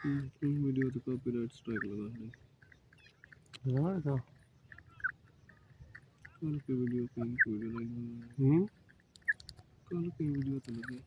Video तो copyright strike लगा है। लगा था कल की वीडियो कहीं की वीडियो नहीं कल की वीडियो तो लगी।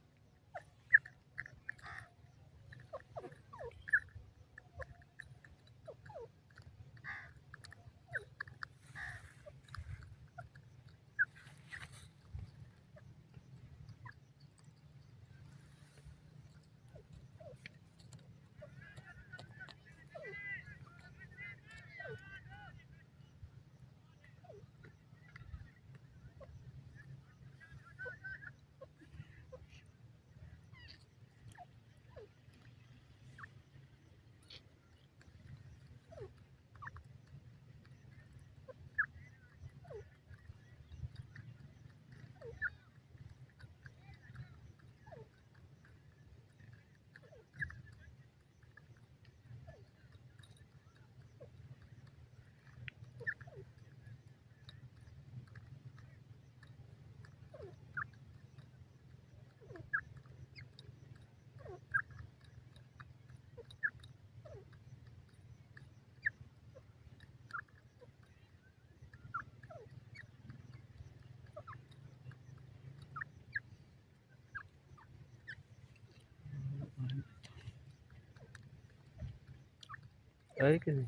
आए कि नहीं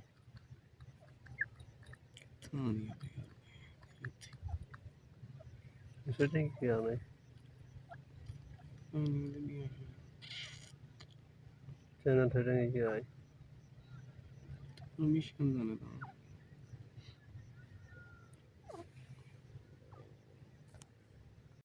हाँ नहीं अभी सेटिंग किया नहीं हाँ नहीं लगी है। चैनल सेटिंग किया है मिशन जाने था